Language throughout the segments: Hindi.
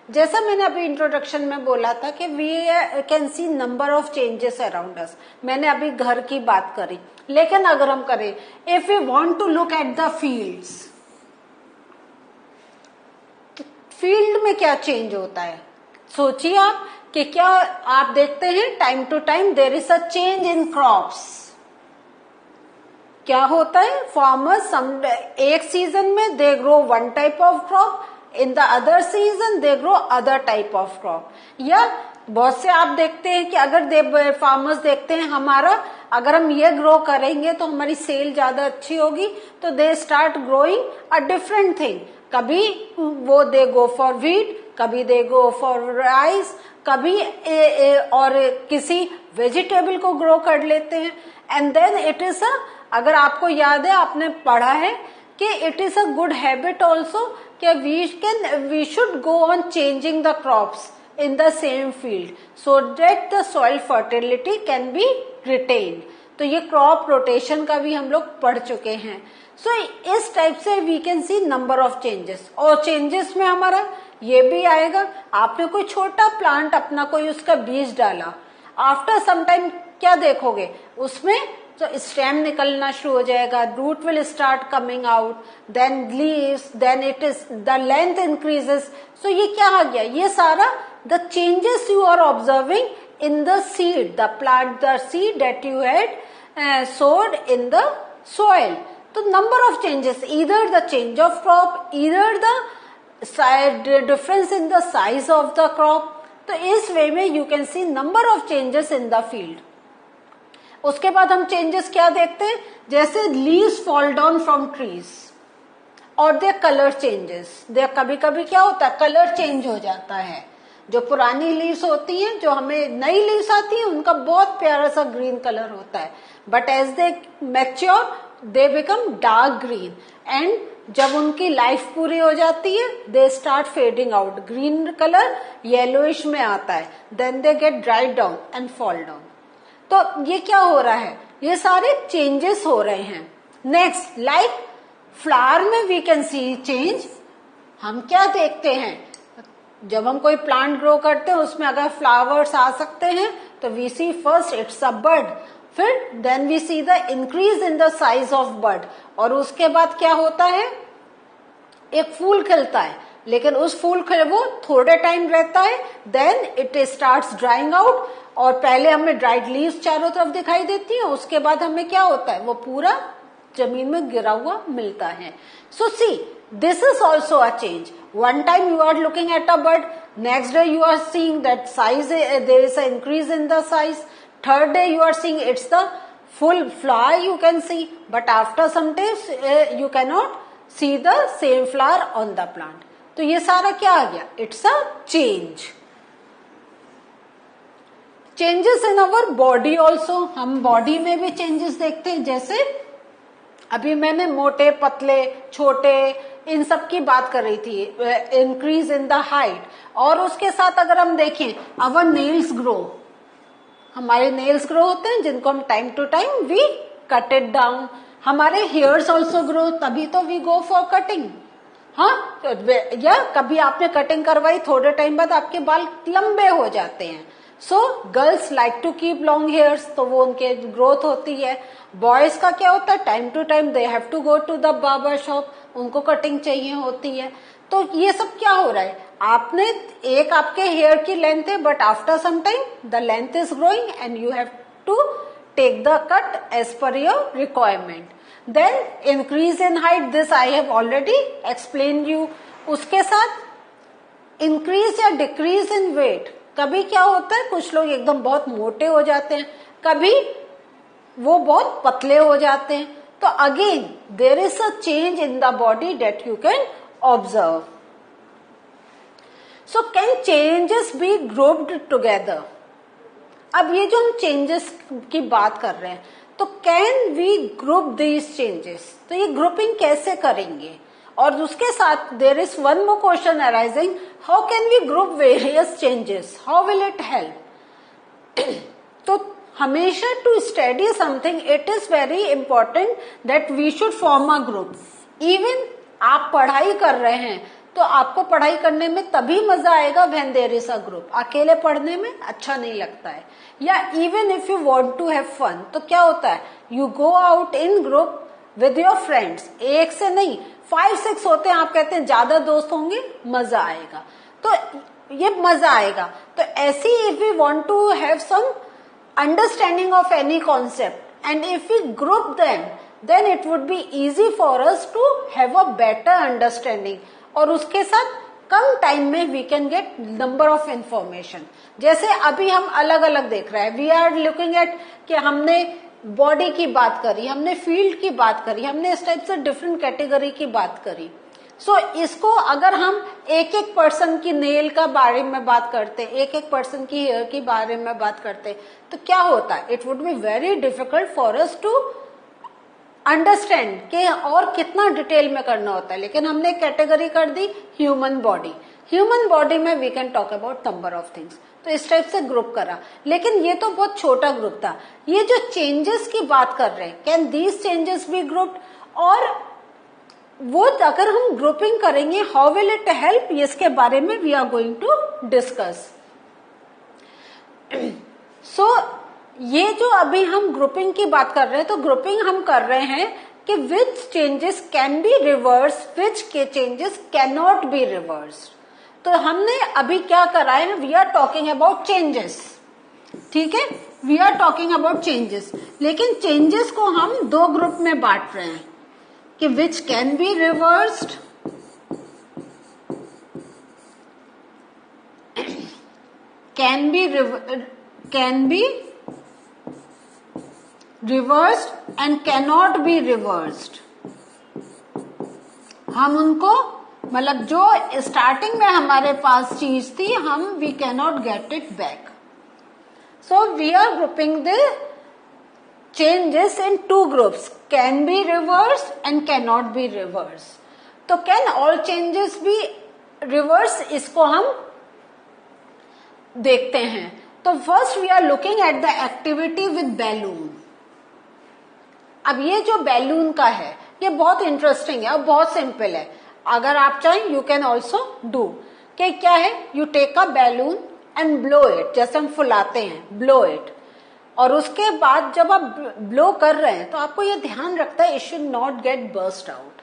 जैसा मैंने अभी इंट्रोडक्शन में बोला था कि we can see number of changes around us, मैंने अभी घर की बात करी, लेकिन अगर हम करें if we want to look at the fields, field में क्या चेंज होता है, सोचिए आप कि क्या आप देखते हैं time to time there is a change in crops. क्या होता है, फार्मर्स एक सीजन में they grow one type of crop, in the other season they grow other type of crop. या बहुत से आप देखते हैं कि अगर फार्मर्स देखते हैं हमारा अगर हम ये ग्रो करेंगे तो हमारी सेल ज्यादा अच्छी होगी, तो they start growing a different thing. कभी वो दे गो फॉर व्हीट, कभी दे गो फॉर राइस, कभी और किसी वेजिटेबल को ग्रो कर लेते हैं। एंड देन इट इज अगर आपको याद है, आपने पढ़ा है कि it is a good habit also कि we should go on changing the crops in the same field so that the soil fertility can be retained। तो ये क्रॉप रोटेशन का भी हम लोग पढ़ चुके हैं। सो इस टाइप से we can see number of changes, और चेंजेस में हमारा ये भी आएगा, आपने कोई छोटा प्लांट अपना कोई उसका बीज डाला, आफ्टर सम टाइम क्या देखोगे उसमें तो स्टेम निकलना शुरू हो जाएगा, root will start coming out, then leaves, then it is the length increases. So ये क्या आ गया, ये सारा the changes you are observing in the seed, the plant, the seed that you had sowed in the soil। तो number of changes, either the change of crop, either the difference in the size of the crop। तो इस वे में you can see number of changes in the field। उसके बाद हम changes क्या देखते हैं, जैसे leaves fall down from trees और their color changes। their कभी कभी क्या होता है, कलर चेंज हो जाता है। जो पुरानी लीव्स होती हैं, जो हमें नई लीव्स आती हैं, उनका बहुत प्यारा सा ग्रीन कलर होता है, but as they mature they become dark green, and जब उनकी लाइफ पूरी हो जाती है they start fading out, green colour yellowish में आता है, then they get dried down and fall down. तो ये क्या हो रहा है, ये सारे चेंजेस हो रहे हैं। नेक्स्ट, लाइक फ्लावर में वी कैन सी चेंज। हम क्या देखते हैं, जब हम कोई प्लांट ग्रो करते हैं उसमें अगर फ्लावर्स आ सकते हैं तो we see first it's a bud, फिर then we see the increase in the size of bud, और उसके बाद क्या होता है, एक फूल खिलता है, लेकिन उस फूल के वो थोड़े टाइम रहता है, then it starts drying out, और पहले हमें ड्राइड लीव्स चारों तरफ दिखाई देती है, उसके बाद हमें क्या होता है, वो पूरा जमीन में गिरा हुआ मिलता है। सो सी this is also a change। one time you are looking at a bud, next day you are seeing that size, there is an increase in the size, third day you are seeing it's the full flower you can see, but after some days you cannot see the same flower on the plant। तो ये सारा क्या आ गया, it's a change। changes in our body also, हम body में भी changes देखते हैं, जैसे अभी मैंने मोटे पतले छोटे इन सब की बात कर रही थी, इंक्रीज इन द हाइट, और उसके साथ अगर हम देखें अवर नेल्स ग्रो, हमारे नेल्स ग्रो होते हैं जिनको हम time to time we cut it down, हमारे हेयर्स ऑल्सो ग्रो, तभी तो वी गो फॉर कटिंग। हाँ, या कभी आपने कटिंग करवाई, थोड़े टाइम बाद आपके बाल लंबे हो जाते हैं, so girls like to keep long hairs, तो वो उनके ग्रोथ होती है। बॉयज का क्या होता है, time to time they have to go to the barber shop, उनको कटिंग चाहिए होती है। तो ये सब क्या हो रहा है, आपने एक आपके हेयर की लेंथ है, but after some time the length is growing and you have to take the cut as per your requirement. Then increase in height, this I have already explain you. उसके साथ इंक्रीज या डिक्रीज इन वेट, कभी क्या होता है कुछ लोग एकदम बहुत मोटे हो जाते हैं, कभी वो बहुत पतले हो जाते हैं, तो again there is a change in the body that you can observe. So can changes be grouped together. अब ये जो हम चेंजेस की बात कर रहे हैं, तो can we group these changes, तो ये ग्रुपिंग कैसे करेंगे, और उसके साथ there is one more question arising, how can we group various changes, how will it help. तो हमेशा to study something it is very important that we should form a group. Even आप पढ़ाई कर रहे हैं तो आपको पढ़ाई करने में तभी मजा आएगा when there is a group. अकेले पढ़ने में अच्छा नहीं लगता है। या even if you want to have fun, तो क्या होता है, you go out in group with your friends, एक से नहीं 5-6 होते हैं, आप कहते हैं ज्यादा दोस्त होंगे मजा आएगा, तो ये मजा आएगा। तो ऐसी if we want to have some understanding of any concept and if we group them, then it would be easy for us to have a better understanding, और उसके साथ कम टाइम में we can get number of information. जैसे अभी हम अलग अलग देख रहे हैं, वी आर लुकिंग एट कि हमने बॉडी की बात करी, हमने फील्ड की बात करी, हमने इस टाइप से डिफरेंट कैटेगरी की बात करी। सो इसको अगर हम एक एक पर्सन की नेल का बारे में बात करते, एक एक पर्सन की हेयर की बारे में बात करते, तो क्या होता है, it would be very difficult for us to understand कि और कितना डिटेल में करना होता है। लेकिन हमने कैटेगरी कर दी ह्यूमन बॉडी, ह्यूमन बॉडी में we can talk about number of things, तो इस टाइप से ग्रुप करा। लेकिन ये तो बहुत छोटा ग्रुप था। ये जो चेंजेस की बात कर रहे हैं, can these changes be grouped, और वो अगर हम ग्रुपिंग करेंगे हाउ विल इट हेल्प, इसके बारे में we are going to discuss. So ये जो अभी हम ग्रुपिंग की बात कर रहे हैं, तो ग्रुपिंग हम कर रहे हैं कि which changes can be reverse, which के changes can not be reverse. तो हमने अभी क्या करा है, we are talking about changes, ठीक है, we are talking about changes. लेकिन चेंजेस को हम दो ग्रुप में बांट रहे हैं कि which can be reversed, can be reversed and cannot be reversed. हम उनको मतलब जो स्टार्टिंग में हमारे पास चीज थी, हम we cannot get it back. So we are grouping the changes in two groups, can be reverse and cannot be reverse. तो can all changes be reverse, इसको हम देखते हैं। तो first we are looking at the activity with balloon. अब ये जो बैलून का है, ये बहुत इंटरेस्टिंग है और बहुत सिंपल है। अगर आप चाहें यू कैन ऑल्सो डू। कि क्या है, you take a balloon and blow it, जैसे हम फुलाते हैं, ब्लो इट। और उसके बाद जब आप ब्लो कर रहे हैं तो आपको ये ध्यान रखता है it should not gate burst out,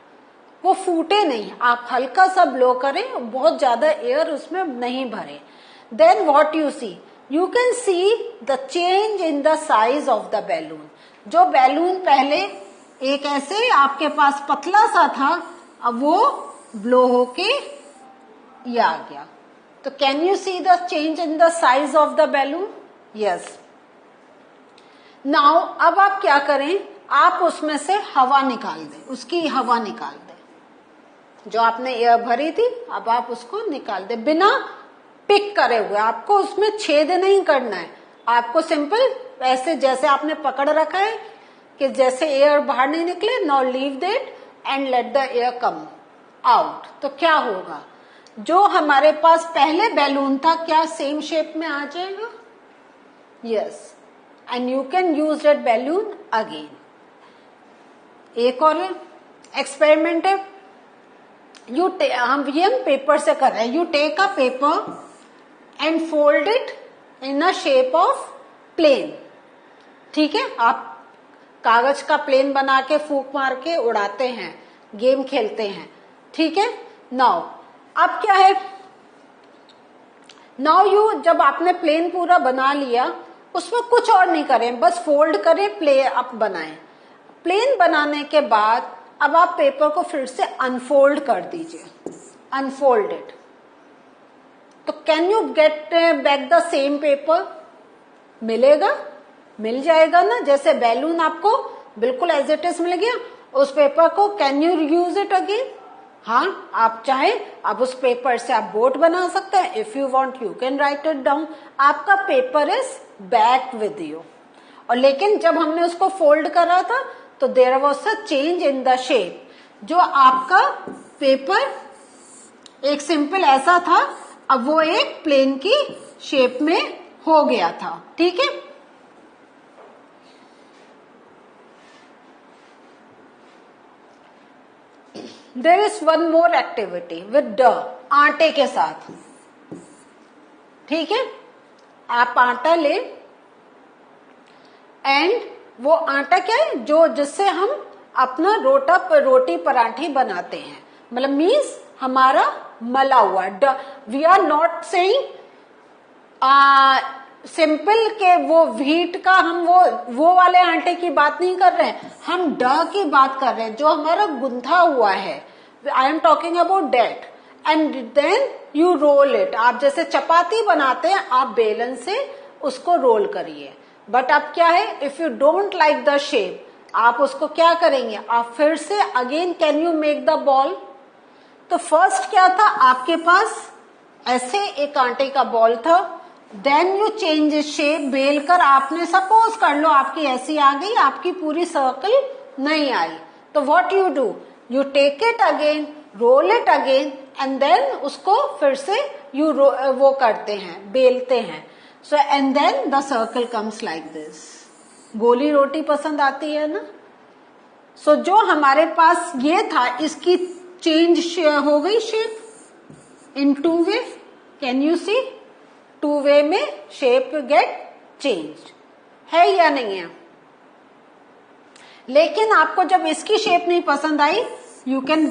वो फूटे नहीं, आप हल्का सा ब्लो करें, बहुत ज्यादा एयर उसमें नहीं भरे। Then what you see, you can see the change in the size of the balloon. जो बैलून पहले एक ऐसे आपके पास पतला सा था, अब वो ब्लो होके ये आ गया। तो can you C the change in the size of the balloon? Yes. Now अब आप क्या करें, आप उसमें से हवा निकाल दें, उसकी हवा निकाल दें। जो आपने एयर भरी थी, अब आप उसको निकाल दें बिना पिक करे हुए। आपको उसमें छेद नहीं करना है, आपको सिंपल ऐसे जैसे आपने पकड़ रखा है कि जैसे एयर बाहर नहीं निकले, now leave that and let the air come out. तो क्या होगा, जो हमारे पास पहले बैलून था क्या सेम शेप में आ जाएगा? Yes, and you can use that balloon again. एक और एक्सपेरिमेंट है, हम पेपर से कर रहे हैं। You take a paper and fold it in a shape of plane, ठीक है। आप कागज का प्लेन बना के फूंक मार के उड़ाते हैं, गेम खेलते हैं, ठीक है। नाउ अब क्या है, नाउ यू जब आपने प्लेन पूरा बना लिया, उसमें कुछ और नहीं करें, बस फोल्ड करें, प्ले अप बनाएं। प्लेन बनाने के बाद अब आप पेपर को फिर से अनफोल्ड कर दीजिए, अनफोल्ड इट। तो can you get back the same paper? मिलेगा, मिल जाएगा ना। जैसे बैलून आपको बिल्कुल एज इट इज मिल गया, उस पेपर को can you use it again? हाँ, आप चाहें अब उस पेपर से आप बोट बना सकते हैं। If you want you can write it down. आपका paper is back with you. और लेकिन जब हमने उसको फोल्ड करा था तो there was a change in the shape. जो आपका पेपर एक सिंपल ऐसा था, अब वो एक प्लेन की शेप में हो गया था, ठीक है। There is one more activity with the, आटे के साथ। ठीक है, आप आटा ले एंड वो आटा क्या है, जो जिससे हम अपना रोटी पराठे बनाते हैं, मतलब मीन्स हमारा मला हुआ। We are not saying simple के वो व्हीट का, हम वो वाले आटे की बात नहीं कर रहे हैं, हम ड की बात कर रहे हैं, जो हमारा गुंथा हुआ है। I am talking about that. And then you roll it. आप जैसे चपाती बनाते हैं, आप बेलन से उसको रोल करिए। बट अब क्या है, if you don't like the shape, आप उसको क्या करेंगे, आप फिर से again can you make the ball. तो फर्स्ट क्या था, आपके पास ऐसे एक आटे का बॉल था, देन यू चेंज शेप, बेल कर आपने, सपोज कर लो आपकी ऐसी आ गई, आपकी पूरी सर्कल नहीं आई, तो what you do, you take it again, roll it again and then उसको फिर से यू वो करते हैं, बेलते हैं। So and then the circle comes like this. गोली रोटी पसंद आती है ना। सो जो हमारे पास ये था, इसकी चेंज हो गई shape in two way. Can you see, two way में शेप गेट चेंज है या नहीं है। लेकिन आपको जब इसकी शेप नहीं पसंद आई, you can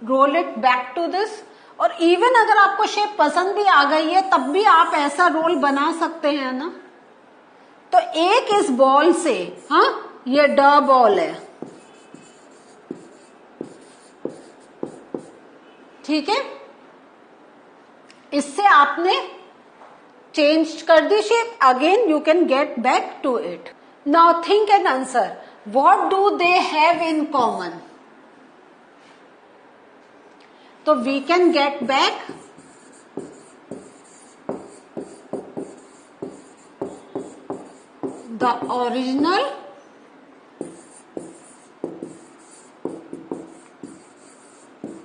roll it back to this. और इवन अगर आपको शेप पसंद भी आ गई है, तब भी आप ऐसा रोल बना सकते हैं ना। तो एक इस बॉल से, हाँ ये ड बॉल है, ठीक है, इससे आपने चेंज कर दी shape, again you can get back to it. Now think and answer, what do they have in common. तो we can get back the original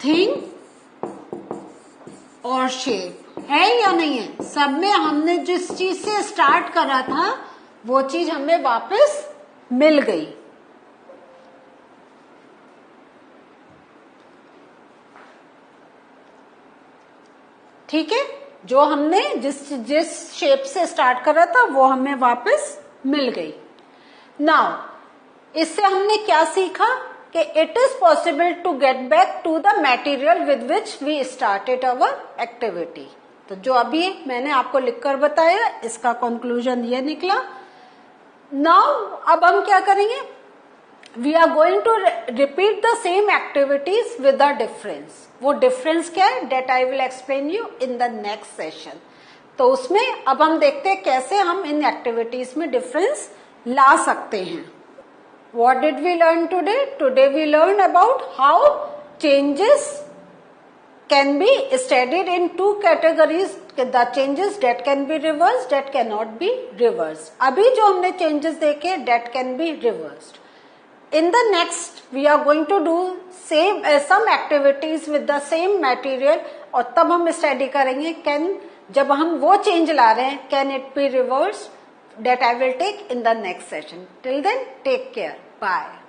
thing और शेप, है या नहीं है। सब में हमने जिस चीज से स्टार्ट करा था, वो चीज हमें वापस मिल गई। ठीक है, जो हमने जिस शेप से स्टार्ट करा था, वो हमें वापस मिल गई। नाउ इससे हमने क्या सीखा कि it is possible to get back to the material with which we started our activity. तो जो अभी मैंने आपको लिखकर बताया, इसका कंक्लूजन ये निकला। नाउ अब हम क्या करेंगे, we are going to repeat the same activities with a difference. वो डिफरेंस क्या है, that I will explain you in the next session. तो उसमें अब हम देखते हैं कैसे हम इन एक्टिविटीज में डिफरेंस ला सकते हैं। What did we learn today? Today we learned about how changes can be studied in two categories. The changes that can be reversed, that cannot be reversed. अभी जो हमने changes देखे, that can be reversed. In the next, we are going to do some activities with the same material, और तब हम स्टडी करेंगे जब हम वो चेंज ला रहे हैं, can it be reversed? That I will take in the next session. Till then, take care. Bye.